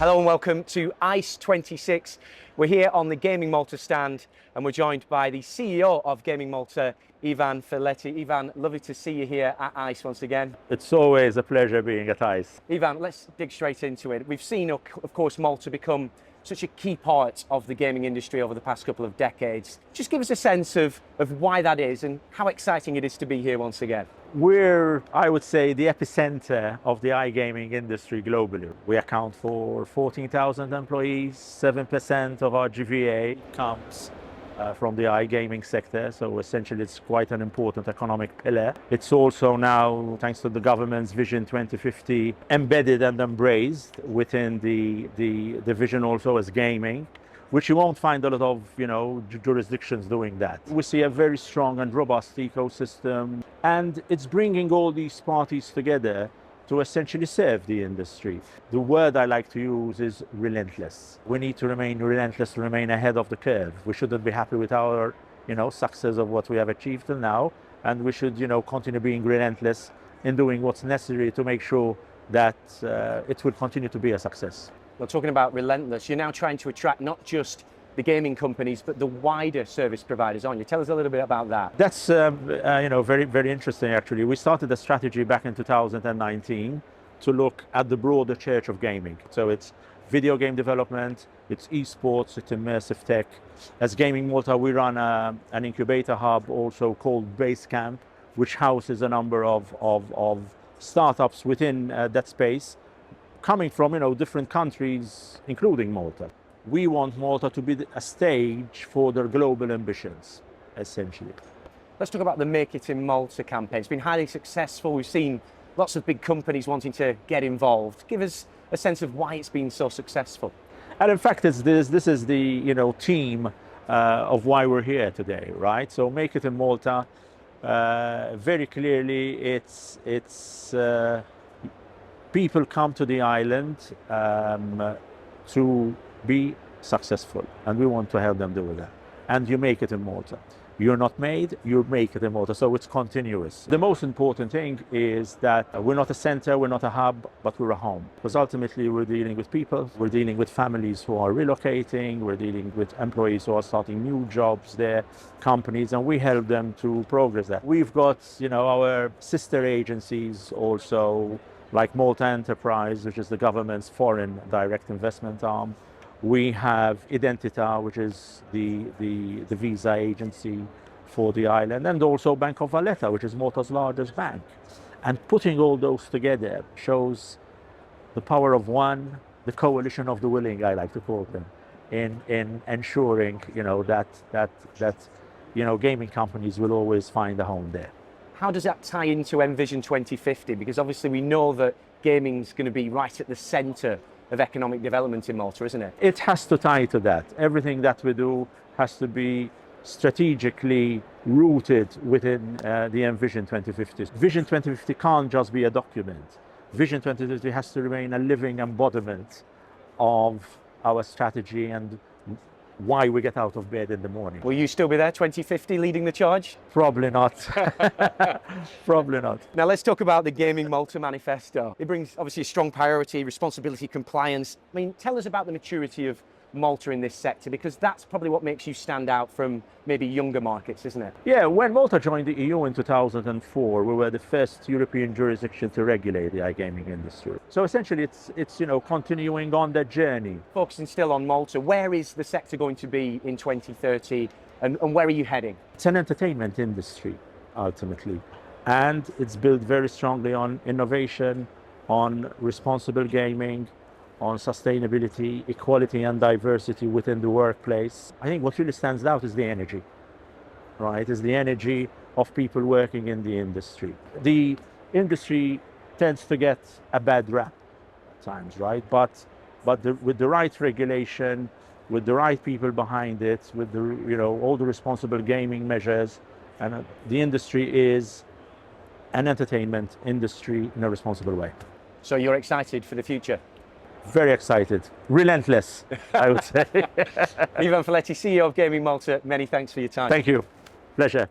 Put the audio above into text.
Hello and welcome to ICE 26. We're here on the Gaming Malta stand and we're joined by the CEO of Gaming Malta, Ivan Filletti. Ivan, lovely to see you here at ICE once again. It's always a pleasure being at ICE. Ivan, let's dig straight into it. We've seen, of course, Malta become such a key part of the gaming industry over the past couple of decades. Just give us a sense of why that is and how exciting it is to be here once again. We're, I would say, the epicenter of the iGaming industry globally. We account for 14,000 employees, 7% of our GVA comes from the iGaming sector, so essentially it's quite an important economic pillar. It's also now, thanks to the government's Vision 2050, embedded and embraced within the vision also as gaming, which you won't find a lot of, jurisdictions doing that. We see a very strong and robust ecosystem, and it's bringing all these parties together to essentially serve the industry. The word I like to use is relentless. We need to remain relentless, to remain ahead of the curve. We shouldn't be happy with our, success of what we have achieved till now, and we should, continue being relentless in doing what's necessary to make sure that it will continue to be a success. Well, talking about relentless, you're now trying to attract not just the gaming companies, but the wider service providers, aren't you? Tell us a little bit about that. That's very, very interesting, actually. We started a strategy back in 2019 to look at the broader church of gaming. So it's video game development, it's esports, it's immersive tech. As Gaming Malta, we run an incubator hub also called Basecamp, which houses a number of startups within that space, coming from different countries, including Malta. We want Malta to be a stage for their global ambitions, essentially. Let's talk about the Make It in Malta campaign. It's been highly successful. We've seen lots of big companies wanting to get involved. Give us a sense of why it's been so successful. And in fact, this is the theme of why we're here today, right? So Make It in Malta, very clearly, it's people come to the island to be successful, and we want to help them do that. And you make it in Malta. You're not made, you make it in Malta, so it's continuous. The most important thing is that we're not a center, we're not a hub, but we're a home. Because ultimately we're dealing with people, we're dealing with families who are relocating, we're dealing with employees who are starting new jobs there, companies, and we help them to progress that. We've got, our sister agencies also, like Malta Enterprise, which is the government's foreign direct investment arm. We have Identita, which is the visa agency for the island, and also Bank of Valletta, which is Malta's largest bank. And putting all those together shows the power of one, the coalition of the willing, I like to call them, in ensuring that gaming companies will always find a home there. How does that tie into Vision 2050? Because obviously we know that gaming's going to be right at the centre of economic development in Malta, isn't it? It has to tie to that. Everything that we do has to be strategically rooted within the Vision 2050. Vision 2050 can't just be a document. Vision 2050 has to remain a living embodiment of our strategy and why we get out of bed in the morning. Will you still be there, 2050, leading the charge? Probably not. Probably not. Now let's talk about the Gaming Malta manifesto. It brings obviously a strong priority, responsibility, compliance. I mean, tell us about the maturity of Malta in this sector, because that's probably what makes you stand out from maybe younger markets, isn't it? Yeah, when Malta joined the EU in 2004, we were the first European jurisdiction to regulate the iGaming industry. So essentially it's continuing on that journey. Focusing still on Malta, where is the sector going to be in 2030 and where are you heading? It's an entertainment industry, ultimately. And it's built very strongly on innovation, on responsible gaming, on sustainability, equality and diversity within the workplace. I think what really stands out is the energy, right? Is the energy of people working in the industry. The industry tends to get a bad rap at times, right? But with the right regulation, with the right people behind it, with the all the responsible gaming measures, and the industry is an entertainment industry in a responsible way. So you're excited for the future? Very excited. Relentless, I would say. Ivan Filletti, CEO of Gaming Malta, many thanks for your time. Thank you. Pleasure.